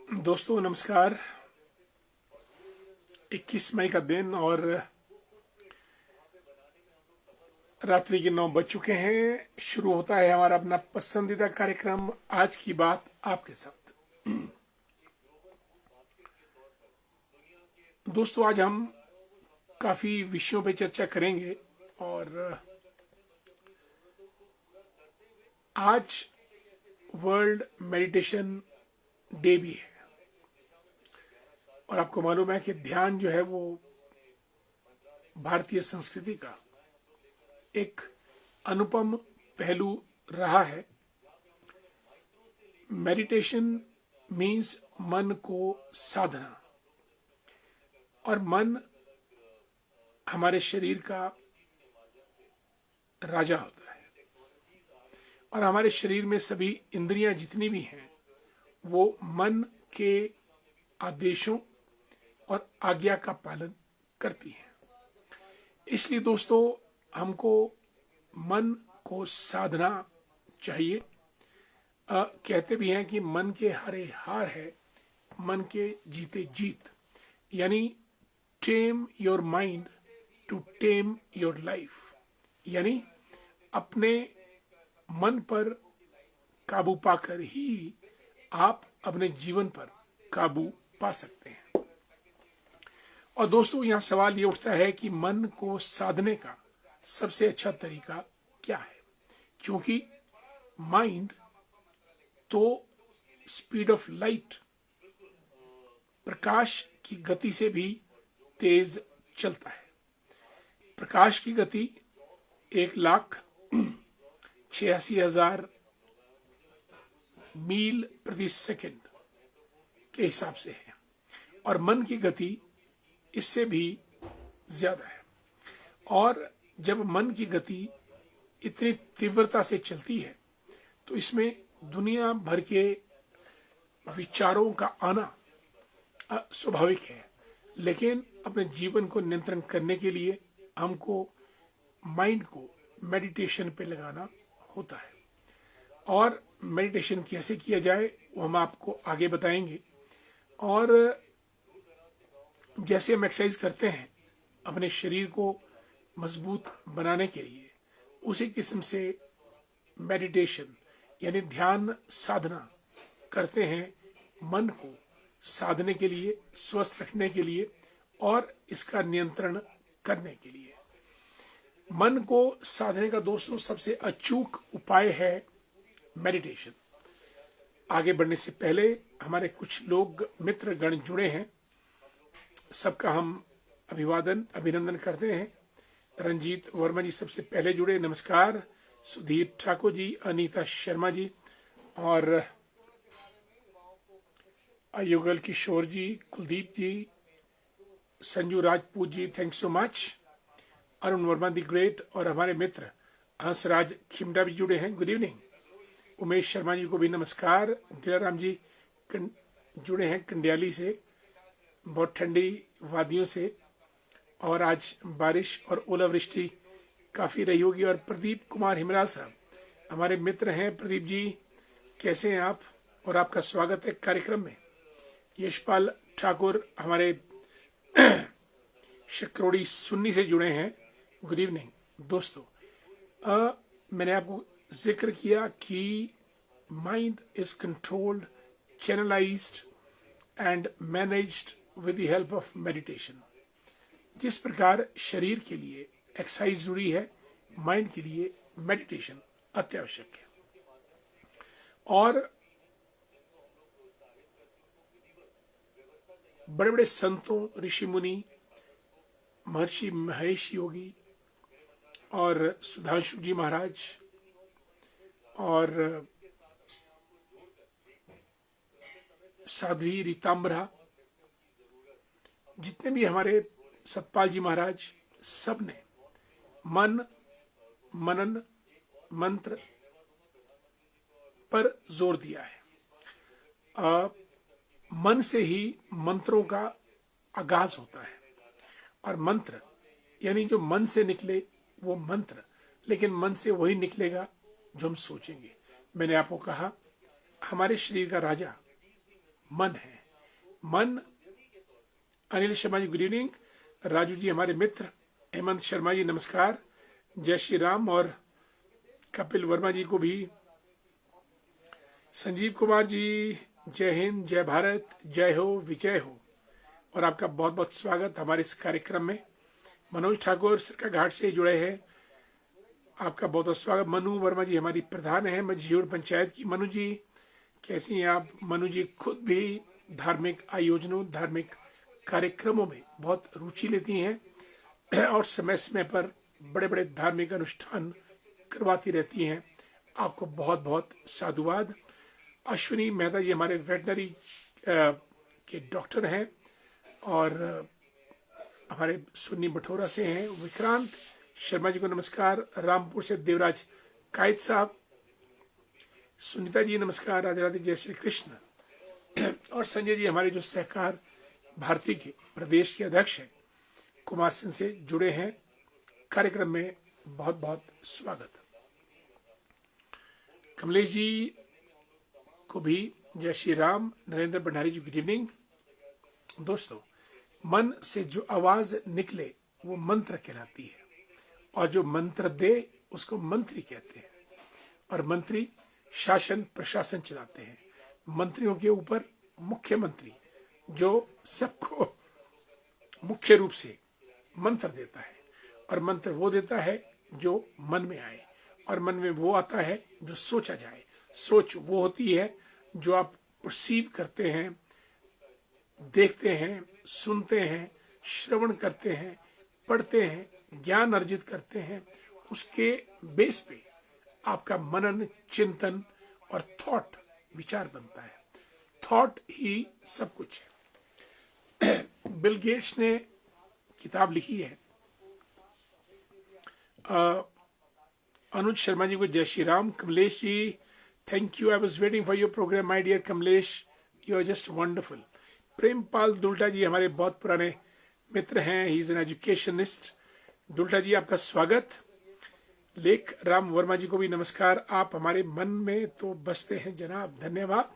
दोस्तों नमस्कार। 21 मई का दिन और रात्रि के 9 बज चुके हैं। शुरू होता है हमारा अपना पसंदीदा कार्यक्रम आज की बात आपके साथ। दोस्तों आज हम काफी विषयों पे चर्चा करेंगे और आज वर्ल्ड मेडिटेशन डे भी है और आपको मालूम है कि ध्यान जो है वो भारतीय संस्कृति का एक अनुपम पहलू रहा है। मेडिटेशन मीन्स मन को साधना, और मन हमारे शरीर का राजा होता है और हमारे शरीर में सभी इंद्रियां जितनी भी हैं वो मन के आदेशों और आज्ञा का पालन करती हैं। इसलिए दोस्तों हमको मन को साधना चाहिए। कहते भी हैं कि मन के हारे हार है, मन के जीते जीत, यानी tame your mind to tame your life, यानी अपने मन पर काबू पाकर ही आप अपने जीवन पर काबू पा सकते हैं। और दोस्तों यहाँ सवाल ये उठता है कि मन को साधने का सबसे अच्छा तरीका क्या है, क्योंकि माइंड तो स्पीड ऑफ लाइट, प्रकाश की गति से भी तेज चलता है। प्रकाश की गति 1,86,000 मील प्रति सेकंड के हिसाब से है और मन की गति इससे भी ज्यादा है। और जब मन की गति इतनी तीव्रता से चलती है तो इसमें दुनिया भर के विचारों का आना स्वाभाविक है, लेकिन अपने जीवन को नियंत्रण करने के लिए हमको माइंड को मेडिटेशन पे लगाना होता है। और मेडिटेशन कैसे किया जाए वो हम आपको आगे बताएंगे। और जैसे हम एक्सरसाइज करते हैं अपने शरीर को मजबूत बनाने के लिए, उसी किस्म से मेडिटेशन यानी ध्यान साधना करते हैं मन को साधने के लिए, स्वस्थ रखने के लिए और इसका नियंत्रण करने के लिए। मन को साधने का दोस्तों सबसे अचूक उपाय है मेडिटेशन। आगे बढ़ने से पहले हमारे कुछ लोग मित्र गण जुड़े हैं, सबका हम अभिनंदन करते हैं। रंजीत वर्मा जी सबसे पहले जुड़े, नमस्कार। सुधीर ठाकुर जी, अनीता शर्मा जी और Yugal Kishore ji, Kuldeep ji, Sanju Rajput ji, thank so much. Arun Verma the great और हमारे मित्र हंसराज खिमडा भी जुड़े हैं, गुड इवनिंग। उमेश शर्मा जी को भी नमस्कार। दिलाराम जी जुड़े हैं कंडियाली से, बहुत ठंडी वादियों से, और आज बारिश और ओलावृष्टि काफी रही होगी। और प्रदीप कुमार हिमराल साहब हमारे मित्र हैं। प्रदीप जी कैसे हैं आप, और आपका स्वागत है कार्यक्रम में। यशपाल ठाकुर हमारे शकरोड़ी सुन्नी से जुड़े हैं, गुड इवनिंग दोस्तों। मैंने आपको जिक्र किया कि mind is controlled, channelised and managed with the help of meditation. जिस प्रकार शरीर के लिए एक्सरसाइज जरूरी है, माइंड के लिए मेडिटेशन अत्यावश्यक है। और बड़े बड़े संतों, ऋषि मुनि, महर्षि महेश योगी और सुधांशु जी महाराज और साध्वी रीतांबरा, जितने भी हमारे सतपाल जी महाराज, सब ने मन, मनन, मंत्र पर जोर दिया है। मन से ही मंत्रों का आगाज होता है और मंत्र यानी जो मन से निकले वो मंत्र, लेकिन मन से वही निकलेगा जो हम सोचेंगे। मैंने आपको कहा हमारे शरीर का राजा मन है मन। Anil Sharma ji good evening. राजू जी हमारे मित्र। हेमंत शर्मा जी नमस्कार, जय श्री राम। और कपिल वर्मा जी को भी। संजीव कुमार जी जय हिंद, जय भारत, जय हो विजय हो। और आपका बहुत बहुत स्वागत हमारे इस कार्यक्रम में। मनोज ठाकुर सरका घाट से जुड़े हैं, आपका बहुत बहुत स्वागत। मनु वर्मा जी हमारी प्रधान है मझियोड़ पंचायत की। मनु जी कैसी हैं आप? मनु जी खुद भी धार्मिक आयोजनों, धार्मिक कार्यक्रमों में बहुत रुचि लेती हैं और समय समय पर बड़े बड़े धार्मिक अनुष्ठान करवाती रहती हैं। आपको बहुत बहुत साधुवाद। अश्विनी मेहता जी हमारे वेटनरी के डॉक्टर हैं और हमारे सुन्नी बठोरा से हैं। विक्रांत शर्मा जी को नमस्कार। रामपुर से देवराज कायद साहब। सुनीता जी नमस्कार, राधे राधे, जय श्री कृष्ण। और संजय जी हमारे जो सहकार भारती के प्रदेश के अध्यक्ष हैं, कुमार सिंह से जुड़े हैं। कार्यक्रम में बहुत बहुत स्वागत। कमलेश जी को भी जय श्री राम। नरेंद्र भंडारी जी गुड इवनिंग। दोस्तों, मन से जो आवाज निकले वो मंत्र कहलाती है और जो मंत्र दे उसको मंत्री कहते हैं। और मंत्री शासन प्रशासन चलाते हैं। मंत्रियों के ऊपर मुख्यमंत्री जो सबको मुख्य रूप से मंत्र देता है, और मंत्र वो देता है जो मन में आए, और मन में वो आता है जो सोचा जाए। सोच वो होती है जो आप परसीव करते हैं, देखते हैं, सुनते हैं, श्रवण करते हैं, पढ़ते हैं, ज्ञान अर्जित करते हैं। उसके बेस पे आपका मनन, चिंतन और थॉट, विचार बनता है। थॉट ही सब कुछ है। बिल गेट्स ने किताब लिखी है। अनुज शर्मा जी को जय Shri Ram. Kamlesh ji thank you, I was waiting for your programme my dear Kamlesh, you are just wonderful. Prempal Dulta ji हमारे बहुत पुराने मित्र हैं, he is an educationist. Dulta ji आपका स्वागत। लेख राम वर्मा जी को भी नमस्कार। आप हमारे मन में तो बसते हैं जनाब, धन्यवाद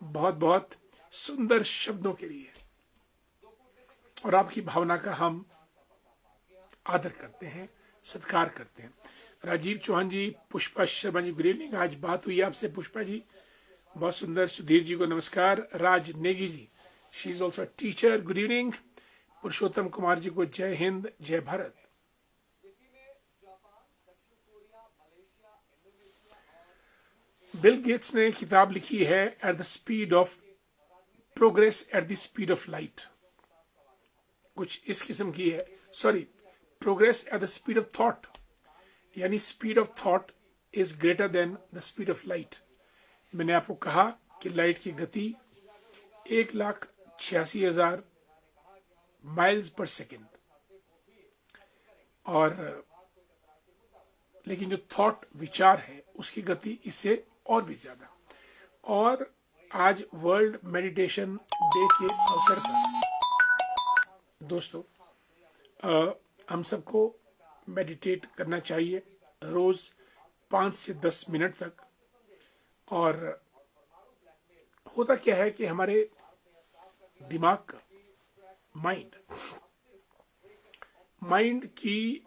बहुत बहुत सुंदर शब्दों के लिए, और आपकी भावना का हम आदर करते हैं, सत्कार करते हैं। राजीव चौहान जी, पुष्पा शर्मा जी गुड इवनिंग। आज बात हुई आपसे पुष्पा जी, बहुत सुंदर। सुधीर जी को नमस्कार। Raj Negi ji, she is also teacher, good evening. Purushottam Kumar ji को जय हिंद, जय भारत। बिल गेट्स ने किताब लिखी है at the speed of progress at the speed of light, कुछ इस किस्म की है। Sorry, progress at the speed of thought, यानी speed of thought is greater than the speed of light. मैंने आपको कहा कि लाइट की गति 1,86,000 माइल्स पर सेकेंड, और लेकिन जो थॉट, विचार है, उसकी गति इससे और भी ज्यादा। और आज वर्ल्ड मेडिटेशन डे के अवसर पर दोस्तों, हम सबको मेडिटेट करना चाहिए रोज 5 से 10 मिनट तक। और होता क्या है कि हमारे दिमाग का, माइंड की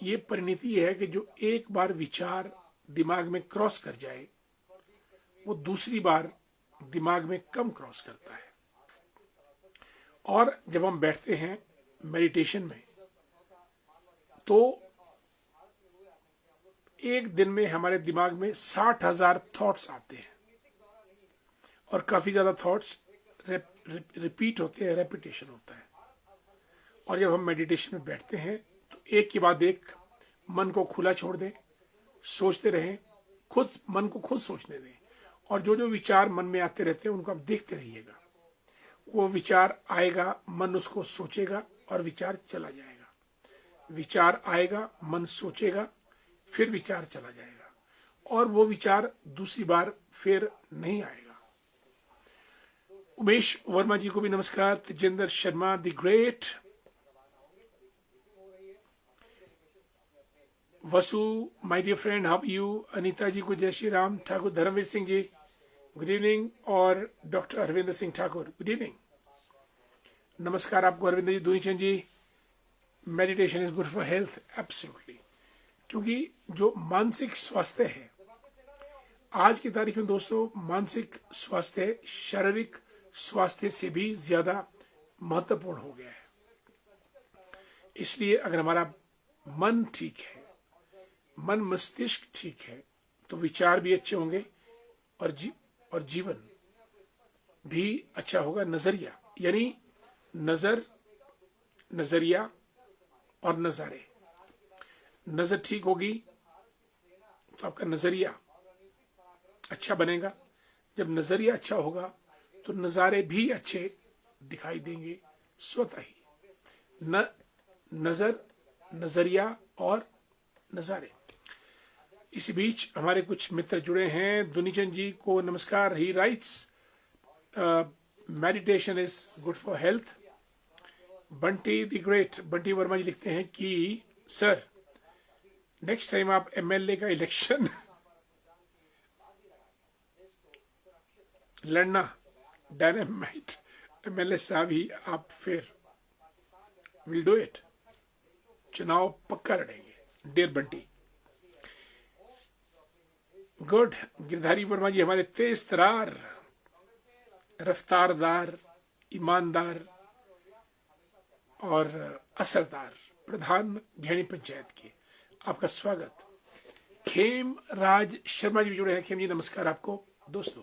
ये परिणति है कि जो एक बार विचार दिमाग में क्रॉस कर जाए, वो दूसरी बार दिमाग में कम क्रॉस करता है। और जब हम बैठते हैं मेडिटेशन में, तो एक दिन में हमारे दिमाग में 60,000 थॉट्स आते हैं, और काफी ज्यादा थॉट्स रिपीट होते हैं, रेपिटेशन होता है। और जब हम मेडिटेशन में बैठते हैं तो एक के बाद एक मन को खुला छोड़ दें, सोचते रहें, खुद मन को खुद सोचने दें। और जो जो विचार मन में आते रहते हैं उनको आप देखते रहिएगा। वो विचार आएगा, मन उसको सोचेगा और विचार चला जाएगा। विचार आएगा, मन सोचेगा, फिर विचार चला जाएगा, और वो विचार दूसरी बार फिर नहीं आएगा। उमेश वर्मा जी को भी नमस्कार। Tejendra Sharma the great. Vasu my dear friend, how you? Anita ji को जय श्री राम। ठाकुर धर्मवीर सिंह जी गुड इवनिंग, और doctor Arvind Singh Thakur good evening. नमस्कार आपको Arvind ji, Dunichand ji. Meditation is good for health, absolutely. क्योंकि जो मानसिक स्वास्थ्य है आज की तारीख में दोस्तों, मानसिक स्वास्थ्य शारीरिक स्वास्थ्य से भी ज्यादा महत्वपूर्ण हो गया है। इसलिए अगर हमारा मन ठीक है, मन मस्तिष्क ठीक है, तो विचार भी अच्छे होंगे और और जीवन भी अच्छा होगा। नजरिया यानी नजर, नजरिया और नजारे। नजर ठीक होगी तो आपका नजरिया अच्छा बनेगा। जब नजरिया अच्छा होगा तो नजारे भी अच्छे दिखाई देंगे स्वतः ही। नजर, नजरिया और नजारे। इसी बीच हमारे कुछ मित्र जुड़े हैं। दुनीचंद जी को नमस्कार। He writes meditation is good for health. Bunty the great, Bunty Verma ji लिखते हैं कि सर नेक्स्ट टाइम आप एमएलए का इलेक्शन लड़ना, डायनामाइट एमएलए साहब ही आप फिर विल डू इट। चुनाव पक्का लड़ेंगे, डियर बंटी। गुड। गिरधारी वर्मा जी हमारे तेज तरार, रफ्तारदार, ईमानदार और असरदार प्रधान घेणी पंचायत के, आपका स्वागत। खेम राज शर्मा जी भी जुड़े हैं। खेम जी नमस्कार आपको। दोस्तों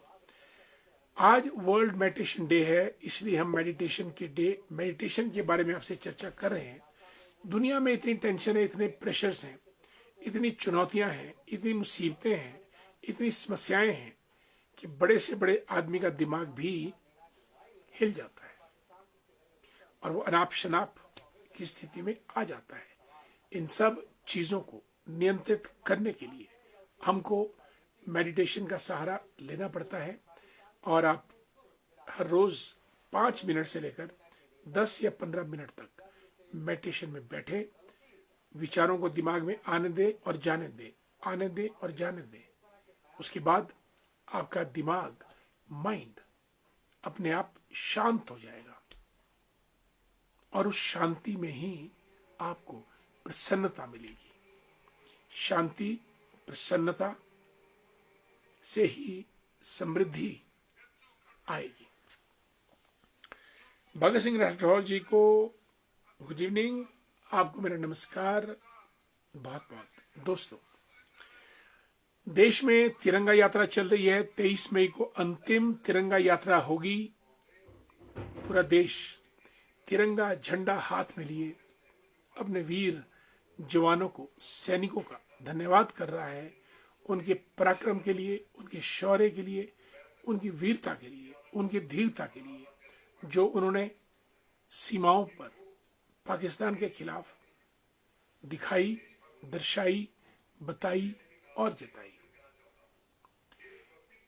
आज वर्ल्ड मेडिटेशन डे है, इसलिए हम मेडिटेशन के बारे में आपसे चर्चा कर रहे हैं। दुनिया में इतनी टेंशन है, इतने प्रेशर्स हैं, इतनी चुनौतियां हैं, इतनी मुसीबतें हैं, इतनी समस्याएं हैं कि बड़े से बड़े आदमी का दिमाग भी हिल जाता है और वो अनाप शनाप की स्थिति में आ जाता है। इन सब चीजों को नियंत्रित करने के लिए हमको मेडिटेशन का सहारा लेना पड़ता है। और आप हर रोज 5 मिनट से लेकर 10 या 15 मिनट तक मेडिटेशन में बैठे, विचारों को दिमाग में आने दे और जाने दे, आने दे और जाने दे। उसके बाद आपका दिमाग, माइंड अपने आप शांत हो जाएगा और उस शांति में ही आपको प्रसन्नता मिलेगी। शांति, प्रसन्नता से ही समृद्धि आएगी। भगत सिंह राठौर जी को गुड इवनिंग, आपको मेरा नमस्कार बहुत बहुत। दोस्तों देश में तिरंगा यात्रा चल रही है। 23 मई को अंतिम तिरंगा यात्रा होगी। पूरा देश तिरंगा झंडा हाथ में लिए अपने वीर जवानों को, सैनिकों का धन्यवाद कर रहा है। उनके पराक्रम के लिए, उनके शौर्य के लिए, उनकी वीरता के लिए, उनकी धीरता के लिए, जो उन्होंने सीमाओं पर पाकिस्तान के खिलाफ दिखाई, दर्शाई, बताई और जताई।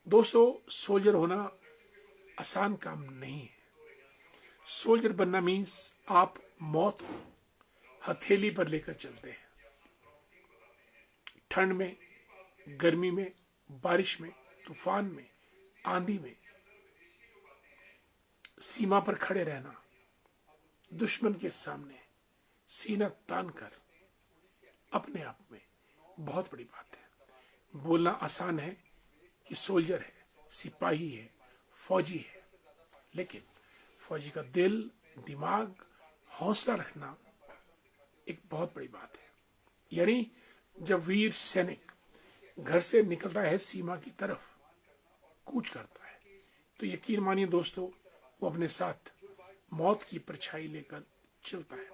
दोस्तों सोल्जर होना आसान काम नहीं है। सोल्जर बनना मीन्स आप मौत को हथेली पर लेकर चलते हैं। ठंड में, गर्मी में, बारिश में, तूफान में, आंधी में सीमा पर खड़े रहना, दुश्मन के सामने सीना तान कर अपने आप में बहुत बड़ी बात है। बोलना आसान है कि सोल्जर है, सिपाही है, फौजी है, लेकिन फौजी का दिल, दिमाग, हौसला रखना एक बहुत बड़ी बात है। यानी जब वीर सैनिक घर से निकलता है, सीमा की तरफ कूच करता है, तो यकीन मानिए दोस्तों वो अपने साथ मौत की परछाई लेकर चलता है।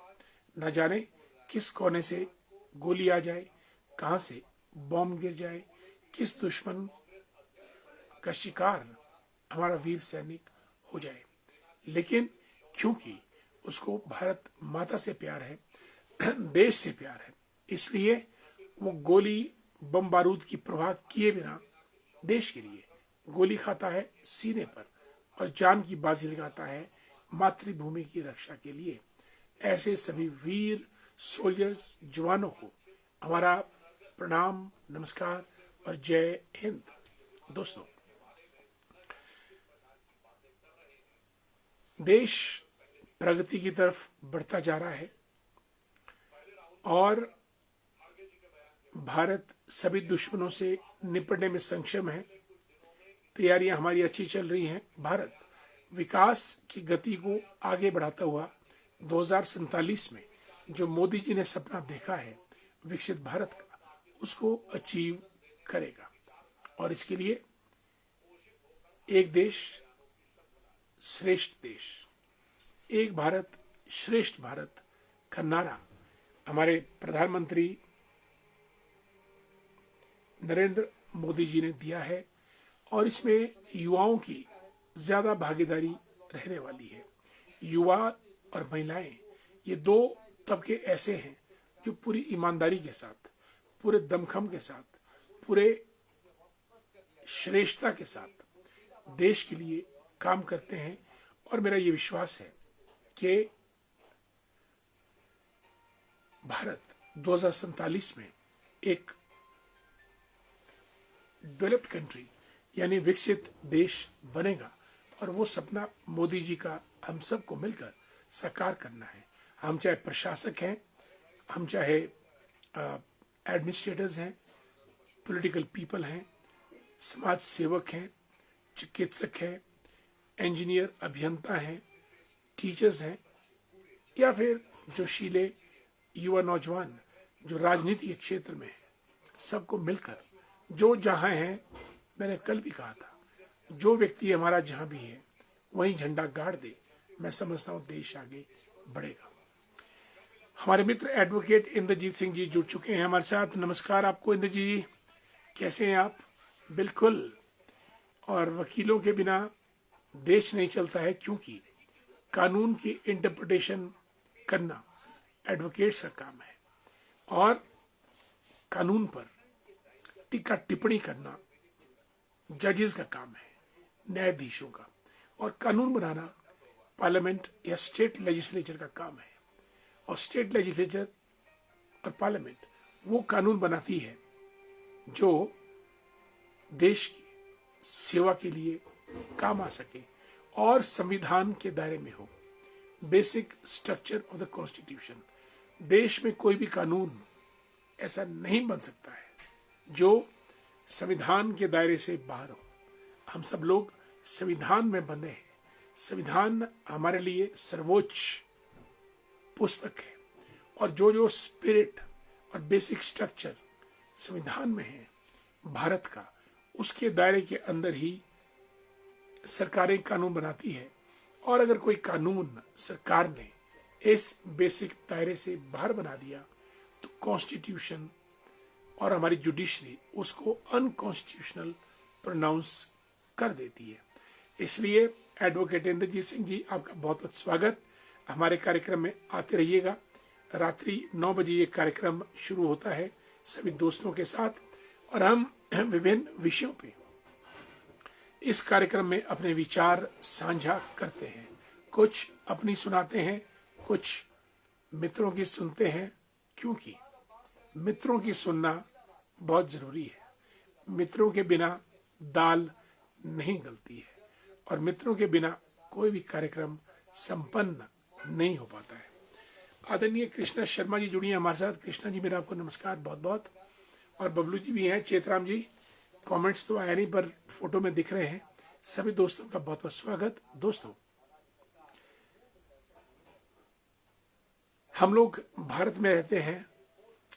न जाने किस कोने से गोली आ जाए, कहां से बॉम्ब गिर जाए, किस दुश्मन का शिकार हमारा वीर सैनिक हो जाए, लेकिन क्योंकि उसको भारत माता से प्यार है, देश से प्यार है, इसलिए वो गोली, बम बारूद की परवाह किए बिना देश के लिए गोली खाता है सीने पर और जान की बाजी लगाता है मातृभूमि की रक्षा के लिए। ऐसे सभी वीर सोल्जर्स, जवानों को हमारा प्रणाम, नमस्कार और जय हिंद। दोस्तों देश प्रगति की तरफ बढ़ता जा रहा है और भारत सभी दुश्मनों से निपटने में सक्षम है। तैयारियां हमारी अच्छी चल रही हैं। भारत विकास की गति को आगे बढ़ाता हुआ 2047 में जो मोदी जी ने सपना देखा है विकसित भारत का, उसको अचीव करेगा। और इसके लिए एक देश श्रेष्ठ देश, एक भारत श्रेष्ठ भारत का नारा हमारे प्रधानमंत्री नरेंद्र मोदी जी ने दिया है और इसमें युवाओं की ज्यादा भागीदारी रहने वाली है। युवा और महिलाएं, ये दो तबके ऐसे हैं जो पूरी ईमानदारी के साथ, पूरे दमखम के साथ, पूरे श्रेष्ठता के साथ देश के लिए काम करते हैं। और मेरा ये विश्वास है कि भारत 2047 में एक डेवलप्ड कंट्री यानी विकसित देश बनेगा और वो सपना मोदी जी का हम सबको मिलकर साकार करना है। हम चाहे प्रशासक हैं, हम चाहे एडमिनिस्ट्रेटर्स हैं, पॉलिटिकल पीपल हैं, समाज सेवक हैं, चिकित्सक हैं, इंजीनियर, अभियंता हैं, टीचर्स हैं, या फिर जोशीले युवा नौजवान जो राजनीति के क्षेत्र में है, सबको मिलकर जो जहां है, मैंने कल भी कहा था, जो व्यक्ति हमारा जहां भी है वहीं झंडा गाड़ दे, मैं समझता हूं देश आगे बढ़ेगा। हमारे मित्र एडवोकेट इंद्रजीत सिंह जी जुड़ चुके हैं हमारे साथ। नमस्कार आपको इंद्र जी, कैसे हैं आप? बिल्कुल, और वकीलों के बिना देश नहीं चलता है, क्योंकि कानून की इंटरप्रिटेशन करना एडवोकेट्स का काम है और कानून पर टीका टिप्पणी करना जजेस का काम है, न्यायाधीशों का। और कानून बनाना पार्लियामेंट या स्टेट लेजिस्लेचर का काम है। और स्टेट लेजिस्लेचर और पार्लियामेंट वो कानून बनाती है जो देश की सेवा के लिए काम आ सके और संविधान के दायरे में हो। Basic structure of the constitution. देश में कोई भी कानून ऐसा नहीं बन सकता है जो संविधान के दायरे से बाहर हो। हम सब लोग संविधान में बंधे हैं। संविधान हमारे लिए सर्वोच्च पुस्तक है और जो जो स्पिरिट और बेसिक स्ट्रक्चर संविधान में है भारत का, उसके दायरे के अंदर ही सरकारें कानून बनाती है। और अगर कोई कानून सरकार ने इस बेसिक दायरे से बाहर बना दिया तो कॉन्स्टिट्यूशन और हमारी जुडिशरी उसको अनकॉन्स्टिट्यूशनल प्रोनाउंस कर देती है। इसलिए एडवोकेट इंद्रजीत सिंह जी, आपका बहुत बहुत स्वागत। हमारे कार्यक्रम में आते रहिएगा। रात्रि 9 बजे ये कार्यक्रम शुरू होता है सभी दोस्तों के साथ और हम विभिन्न विषयों पे इस कार्यक्रम में अपने विचार साझा करते हैं। कुछ अपनी सुनाते हैं, कुछ मित्रों की सुनते हैं, क्योंकि मित्रों की सुनना बहुत जरूरी है। मित्रों के बिना दाल नहीं गलती है और मित्रों के बिना कोई भी कार्यक्रम संपन्न नहीं हो पाता है। आदरणीय कृष्णा शर्मा जी जुड़ी हैं हमारे साथ। कृष्णा जी, मेरा आपको नमस्कार बहुत बहुत। और बबलू जी भी हैं, चेतराम जी। कमेंट्स तो आया नहीं पर फोटो में दिख रहे हैं। सभी दोस्तों का बहुत बहुत स्वागत। दोस्तों, हम लोग भारत में रहते हैं।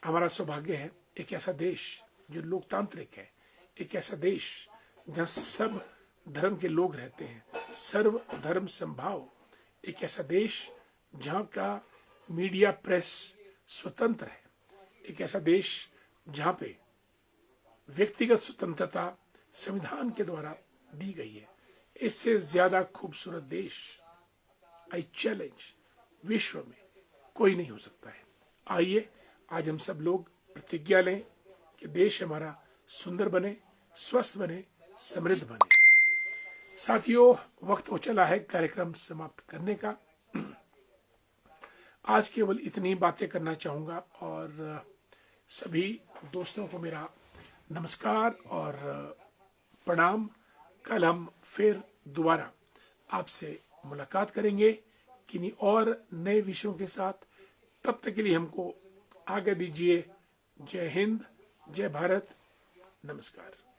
हमारा सौभाग्य है एक ऐसा देश जो लोकतांत्रिक है, एक ऐसा देश जहां सब धर्म के लोग रहते हैं, सर्व धर्म संभाव। एक ऐसा देश जहां का मीडिया प्रेस स्वतंत्र है। एक ऐसा देश जहां पे व्यक्तिगत स्वतंत्रता संविधान के द्वारा दी गई है। इससे ज्यादा खूबसूरत देश, आई चैलेंज, विश्व में कोई नहीं हो सकता है। आइए आज हम सब लोग प्रतिज्ञा लें कि देश हमारा सुंदर बने, स्वस्थ बने, समृद्ध बने। साथियों, वक्त हो चला है कार्यक्रम समाप्त करने का। आज केवल इतनी बातें करना चाहूंगा और सभी दोस्तों को मेरा नमस्कार और प्रणाम। कल हम फिर दोबारा आपसे मुलाकात करेंगे किन्हीं और नए विषयों के साथ। तब तक के लिए हमको आज्ञा दीजिए। जय हिंद, जय भारत, नमस्कार।